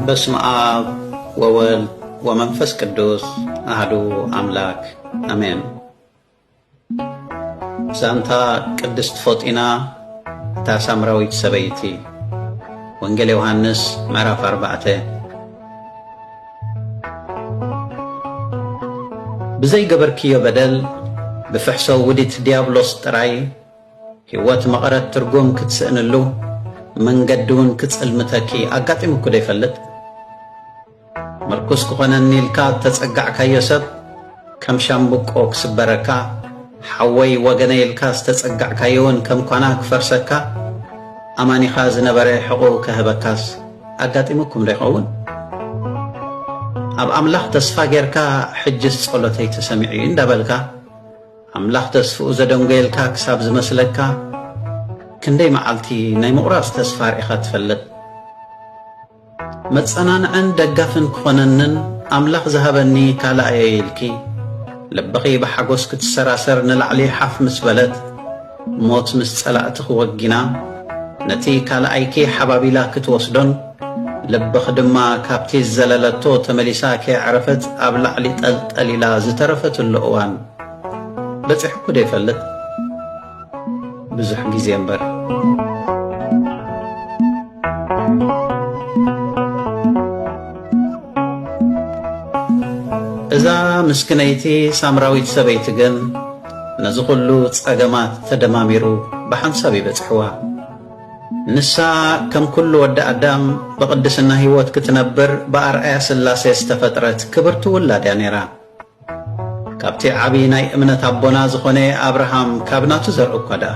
በስመ አብ ወወልድ ወመንፈስ ቅዱስ አሐዱ አምላክ አሜን። ዛንታ ቅድስት ፎጢና እታ ሳምራዊት ሰበይቲ ወንጌል ዮሐንስ ምዕራፍ 4 ብዘይ ገበርክዮ በደል ብፍሕሶ ውዲት ዲያብሎስ ጥራይ ሕይወት መቕረት ትርጉም ክትስእንሉ መንገዱን ክትጽልምተኪ አጋጢምኩ ደይፈልጥ መርኩስ ክኾነኒ ኢልካ ተጸጋዕካዮ ሰብ ከም ሻምብቆ ክስበረካ ሓወይ ወገነ ኢልካ ዝተጸጋዕካዮውን ከም ኳና ክፈርሰካ ኣማኒኻ ዝነበረ ሕቑቕ ክህበካስ አጋጢምኩም ደይኸውን? ኣብ ኣምላኽ ተስፋ ጌርካ ሕጅስ ጸሎተይ ተሰሚዑ እንዳበልካ ኣምላኽ ተስፍኡ ዘደንጎየልካ ክሳብ ዝመስለካ ክንደይ መዓልቲ ናይ ምቑራጽ ተስፋ ርኢኻ ትፈልጥ? መጸናንዕን ደጋፍን ክኾነንን ኣምላኽ ዝሃበኒ ካልኣየ ኢልኪ ልብኺ ብሓጎስ ክትሰራሰር ንላዕሊ ሓፍ ምስ በለት ሞት ምስ ጸላእቲ ክወጊና ነቲ ካልኣይኪ ሓባቢላ ክትወስዶን ልብኺ ድማ ካብቲ ዘለለቶ ተመሊሳ ከይዕረፈት ኣብ ላዕሊ ጠልጠሊላ ዝተረፈትሉ እዋን በፂሕኩ ደይፈልጥ? ብዙሕ ጊዜ እምበር እዛ ምስክነይቲ ሳምራዊት ሰበይቲ ግን ነዚ ኩሉ ጸገማት ተደማሚሩ ብሓንሳብ ይበጽሕዋ። ንሳ ከም ኩሉ ወዲ ኣዳም ብቕድስና ህይወት ክትነብር ብኣርአያ ስላሴ ዝተፈጥረት ክብርቲ ውላድ እያ ነይራ። ካብቲ ዓብዪ ናይ እምነት ኣቦና ዝኾነ ኣብርሃም ካብ ናቱ ዘርኡ እኳ ደኣ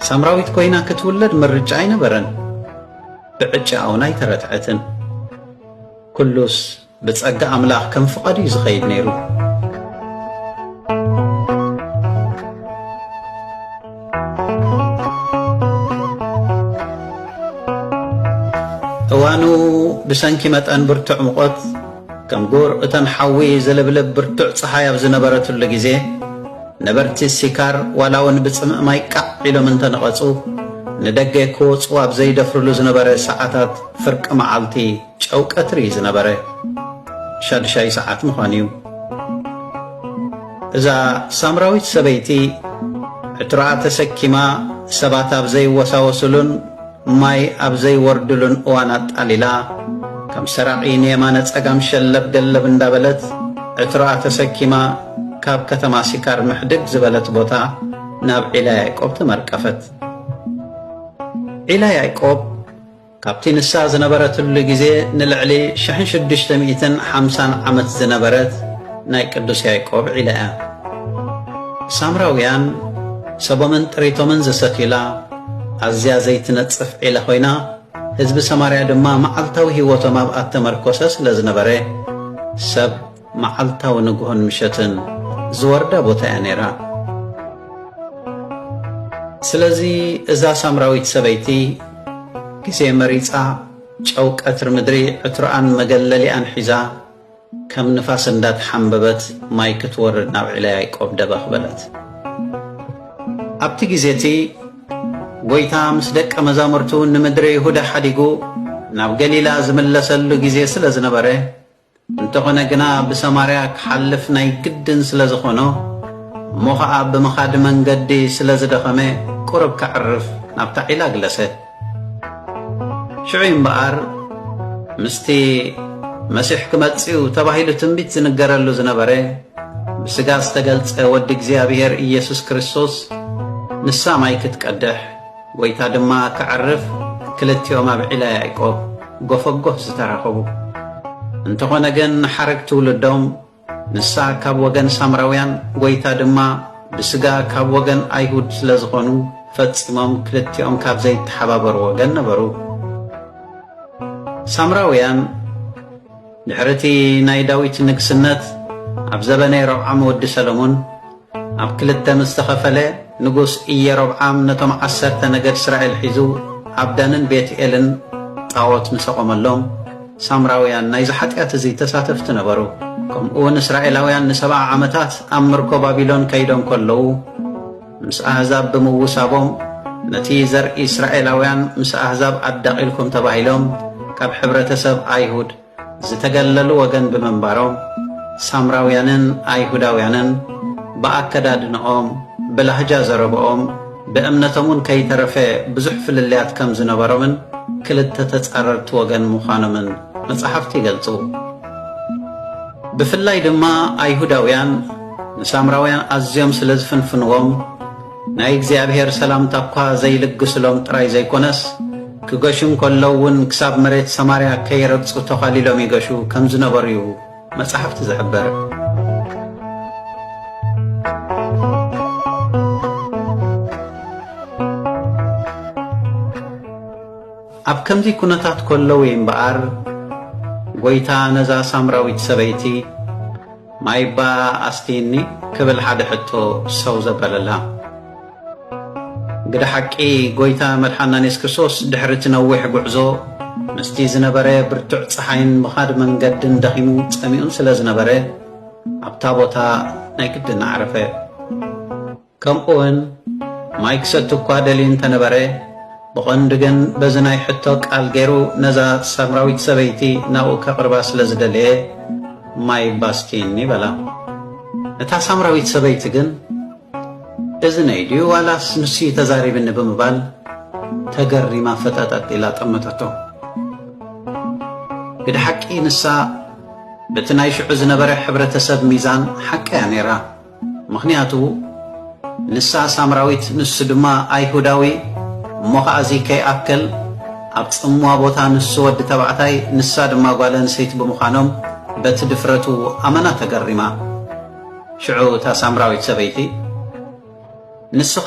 ሳምራዊት ኮይና ክትውለድ ምርጫ ኣይነበረን፣ ብዕጫውን ኣይተረትዐትን። ኩሉስ ብጸጋ ኣምላኽ ከም ፍቐዱ እዩ ዝኸይድ ነይሩ። እዋኑ ብሰንኪ መጠን ብርቱዕ ሙቐት ከም ጉር እተን ሓዊ ዘለብለብ ብርቱዕ ፀሓይ ኣብ ዝነበረትሉ ግዜ ነበርቲ ሲካር ዋላውን ብጽምእ ማይ ቃዕ ኢሎም እንተነቐጹ ንደገ ክወፁ ኣብ ዘይደፍርሉ ዝነበረ ሰዓታት ፍርቂ መዓልቲ ጨው ቀትሪ ዝነበረ 6 ሰዓት ምዃኑ እዩ። እዛ ሳምራዊት ሰበይቲ ዕትሮኣ ተሰኪማ ሰባት ኣብ ዘይወሳወስሉን ማይ ኣብ ዘይወርድሉን እዋን ኣጣሊላ ከም ሰራቒ ንየማነ ጸጋም ሸለብ ገለብ እንዳበለት ዕትሮኣ ተሰኪማ ካብ ከተማ ሲካር ምሕድግ ዝበለት ቦታ ናብ ዒላ ያዕቆብ ተመርቀፈት። ዒላ ያዕቆብ ካብቲ ንሳ ዝነበረትሉ ግዜ ንልዕሊ 1650 ዓመት ዝነበረት ናይ ቅዱስ ያዕቆብ ዒላ እያ። ሳምራውያን ሰቦምን ጥሪቶምን ዘሰኪላ ኣዝያ ዘይትነጽፍ ዒላ ኮይና ህዝቢ ሰማርያ ድማ መዓልታዊ ህይወቶም ኣብ ኣተመርኮሰ ስለ ዝነበረ ሰብ መዓልታዊ ንግሆን ምሸትን ዝወርዳ ቦታ እያ ነይራ። ስለዚ እዛ ሳምራዊት ሰበይቲ ግዜ መሪፃ ጨው ቀትሪ ምድሪ ዕትሮኣን መገለሊኣን ሒዛ ከም ንፋስ እንዳትሓንበበት ማይ ክትወርድ ናብ ዒላ ያዕቆብ ደበኽ በለት። ኣብቲ ግዜቲ ጎይታ ምስ ደቀ መዛሙርቱ ንምድሪ ይሁዳ ሓዲጉ ናብ ገሊላ ዝምለሰሉ ግዜ ስለ ዝነበረ እንተኾነ ግና ብሰማርያ ክሓልፍ ናይ ግድን ስለ ዝኾኖ እሞ ኸዓ ብምኻድ መንገዲ ስለ ዝደኸመ ቁርብ ክዕርፍ ናብታ ዒላ ግለሰ። ሽዑ እምበኣር ምስቲ መሲሕ ክመጽኡ ተባሂሉ ትንቢት ዝንገረሉ ዝነበረ ብስጋ ዝተገልጸ ወዲ እግዚኣብሔር ኢየሱስ ክርስቶስ ንሳ ማይ ክትቀድሕ ጎይታ ድማ ክዕርፍ ክልቲኦም ኣብ ዒላ ያዕቆብ ጎፈጎፍ ዝተራኸቡ። እንተኾነ ግን ሓረግ ትውልዶም ንሳ ካብ ወገን ሳምራውያን ጎይታ ድማ ብስጋ ካብ ወገን ኣይሁድ ስለ ዝኾኑ ፈጺሞም ክልቲኦም ካብ ዘይተሓባበሩ ወገን ነበሩ። ሳምራውያን ድሕርቲ ናይ ዳዊት ንግስነት ኣብ ዘበነይ ረብዓም ወዲ ሰሎሞን ኣብ ክልተ ምስ ተኸፈለ ንጉስ ኢየሮብዓም ነቶም 10 ነገድ እስራኤል ሒዙ ኣብ ዳንን ቤትኤልን ጣዖት ምሰቆመሎም ሳምራውያን ናይ ዝሓጢኣት እዚ ተሳተፍቲ ነበሩ። ከምኡውን እስራኤላውያን ን70 ዓመታት ኣብ ምርኮ ባቢሎን ከይዶም ከለዉ ምስ ኣሕዛብ ብምውሳቦም ነቲ ዘርኢ እስራኤላውያን ምስ ኣሕዛብ ኣዳቂልኩም ተባሂሎም ካብ ሕብረተሰብ ኣይሁድ ዝተገለሉ ወገን ብምንባሮም ሳምራውያንን ኣይሁዳውያንን ብኣከዳድንኦም ብላህጃ ዘረብኦም ብእምነቶምን ከይተረፈ ብዙሕ ፍልልያት ከም ዝነበሮምን ክልተ ተጻረርቲ ወገን ምዃኖምን መጽሓፍቲ ይገልጹ። ብፍላይ ድማ ኣይሁዳውያን ንሳምራውያን ኣዝዮም ስለ ዝፍንፍንዎም ናይ እግዚኣብሔር ሰላምታ እኳ ዘይልግስሎም ጥራይ ዘይኮነስ ክገሹም ከለውን ክሳብ መሬት ሰማርያ ከይረግጹ ተኻሊሎም ይገሹ ከም ዝነበሩ እዩ መጽሓፍቲ ዝሕብር። ኣብ ከምዚ ኩነታት ከለዉ እምበኣር ጎይታ ነዛ ሳምራዊት ሰበይቲ ማይባ ኣስቲኒ ክብል ሓደ ሕቶ ሰው ዘበለላ። ግደ ሓቂ ጎይታ መድሓና ኢየሱስ ክርስቶስ ድሕሪ እቲ ነዊሕ ጉዕዞ ምስቲ ዝነበረ ብርቱዕ ፀሓይን ምኻድ መንገድን ደኺሙ ፀሚኡን ስለ ዝነበረ ኣብታ ቦታ ናይ ግድን ዓረፈ። ከምኡውን ማይ ክሰቲ እኳ ደልዩ እንተነበረ ብቐንዱ ግን በዚ ናይ ሕቶ ቃል ገይሩ ነዛ ሳምራዊት ሰበይቲ ናብኡ ከቕርባ ስለ ዝደለየ ማይ ባስቲኒ በላ። እታ ሳምራዊት ሰበይቲ ግን እዚ ናይ ድዩ ዋላስ ንሱ ተዛሪብኒ ብምባል ተገሪማ ፈጣጣጥ ኢላ ጠመተቶ። ግደ ሓቂ ንሳ በቲ ናይ ሽዑ ዝነበረ ሕብረተሰብ ሚዛን ሓቂ እያ ነይራ። ምኽንያቱ ንሳ ሳምራዊት ንሱ ድማ ኣይሁዳዊ እሞ ከኣዚ ከይኣክል ኣብ ጽምዋ ቦታ ንሱ ወዲ ተባዕታይ ንሳ ድማ ጓል ኣንስተይቲ ብምዃኖም በቲ ድፍረቱ ኣመና ተገሪማ። ሽዑ እታ ሳምራዊት ሰበይቲ ንስኻ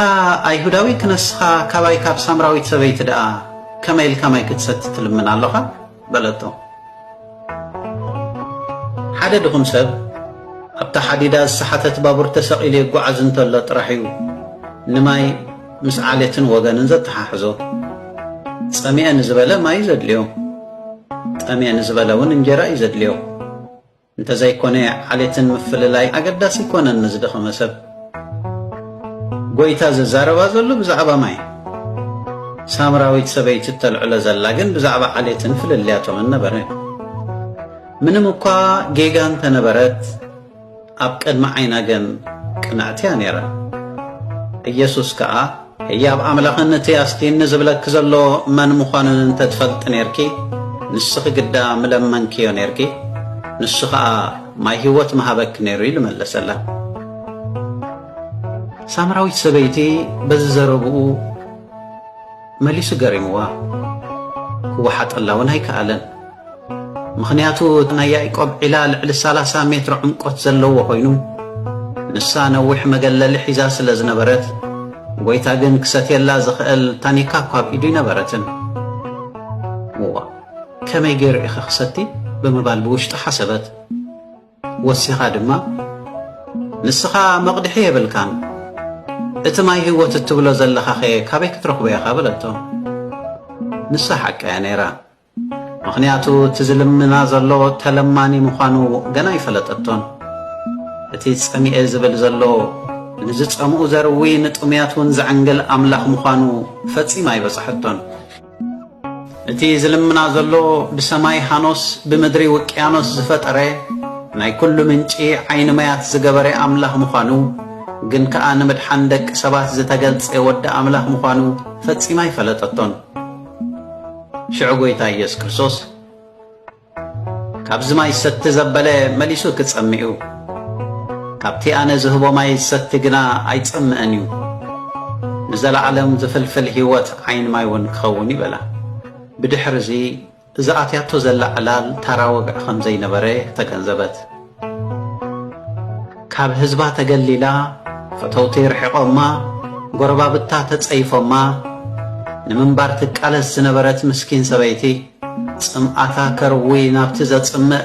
ኣይሁዳዊ ክነስኻ ካባይ ካብ ሳምራዊት ሰበይቲ ደኣ ከመይ ኢልካ ማይ ክትሰቲ ትልምን ኣለኻ በለቶ። ሓደ ድኹም ሰብ ኣብታ ሓዲዳ ዝሰሓተት ባቡር ተሰቒሉ ይጓዓዝ እንተሎ ጥራሕ እዩ ንማይ ምስ ዓሌትን ወገንን ዘተሓሕዞ። ጸሚአ ንዝበለ ማይ እዩ ዘድልዮ፣ ጠሚአ ንዝበለ እውን እንጀራ እዩ ዘድልዮ። እንተዘይኮነ ዓሌትን ምፍልላይ ኣገዳሲ ይኮነን ንዝደኸመ ሰብ። ጎይታ ዝዛረባ ዘሎ ብዛዕባ ማይ፣ ሳምራዊት ሰበይቲ እተልዕሎ ዘላ ግን ብዛዕባ ዓሌትን ፍልልያቶምን ነበረ። ምንም እኳ ጌጋ እንተነበረት ኣብ ቅድሚ ዓይና ግን ቅንዕቲ እያ ነይራ። ኢየሱስ ከዓ ህያብ ኣምላኽን እቲ ኣስቲኒ ዝብለኪ ዘሎ መን ምዃኑን እንተትፈልጥ ነርኪ ንስኺ ግዳ ምለመንክዮ ነርኪ፣ ንሱ ከዓ ማይ ህይወት መሃበኪ ነይሩ ኢሉ መለሰላ። ሳምራዊት ሰበይቲ በዚ ዘረብኡ መሊሱ ገሪምዋ። ክወሓጠላ እውን ኣይከኣለን። ምኽንያቱ ናይ ያዕቆብ ዒላ ልዕሊ 30 ሜትሮ ዕምቆት ዘለዎ ኮይኑ ንሳ ነዊሕ መገለሊ ሒዛ ስለ ዝነበረት ጎይታ ግን ክሰትየላ ዝኽእል ታኒካ እኳ ኣብ ኢዱ ይነበረትን። ዋ ከመይ ገይሩ ኢኸ ክሰቲ ብምባል ብውሽጢ ሓሰበት። ወሲኻ ድማ ንስኻ መቕድሒ የብልካን እቲ ማይ ህይወት እትብሎ ዘለኻ ኸ ካበይ ክትረኽቦ ኢኻ በለቶ። ንሳ ሓቂ እያ ነይራ። ምኽንያቱ እቲ ዝልምና ዘሎ ተለማኒ ምዃኑ ገና ይፈለጠቶን። እቲ ጸሚኤ ዝብል ዘሎ ንዝጸምኡ ዘርዊ ንጥምያት እውን ዝዕንግል ኣምላኽ ምዃኑ ፈጺማ ይበጽሐቶን። እቲ ዝልምና ዘሎ ብሰማይ ሃኖስ ብምድሪ ውቅያኖስ ዝፈጠረ ናይ ኩሉ ምንጪ ዓይኒ ማያት ዝገበረ ኣምላኽ ምዃኑ ግን ከዓ ንምድሓን ደቂ ሰባት ዝተገልጸ ወዲ ኣምላኽ ምዃኑ ፈጺማ ይፈለጠቶን። ሽዑ ጎይታ ኢየሱስ ክርስቶስ ካብዚ ማይ ዝሰቲ ዘበለ መሊሱ ክጸምኡ፣ ካብቲ ኣነ ዝህቦ ማይ ዝሰቲ ግና ኣይጸምአን እዩ፣ ንዘለዓለም ዝፍልፍል ህይወት ዓይኒ ማይ እውን ክኸውን ይበላ። ብድሕሪ እዚ እዚ ኣትያቶ ዘላ ዕላል ታራ ወግዕ ከም ዘይነበረ ተገንዘበት። ካብ ህዝባ ተገሊላ ፈተውቲ ርሒቆማ ጎረባብታ ተጸይፎማ ንምንባር ትቃለስ ዝነበረት ምስኪን ሰበይቲ ጽምኣታ ከርዊ ናብቲ ዘጽምእ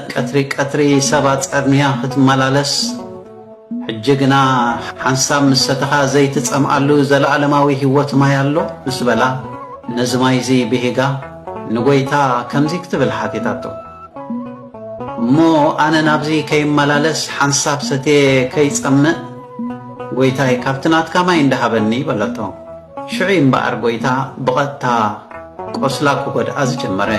ቀትሪ ሰባት ጸርንያ ክትመላለስ ሕጂ ግና ሓንሳብ ምሰተኻ ዘይትጸምኣሉ ዘለዓለማዊ ህይወት ማይ ኣሎ ምስ በላ ነዚ ማይ እዚ ብሂጋ ንጎይታ ከምዚ ክትብል ሓቲታቶ። እሞ ኣነ ናብዚ ከይመላለስ ሓንሳብ ሰትየ ከይጸምእ ጎይታይ ካብቲ ናትካ ማይ እንዳሃበኒ በለቶ። ሽዑ እምበኣር ጎይታ ብቐጥታ ቆስላ ክጎድኣ ዝጀመረ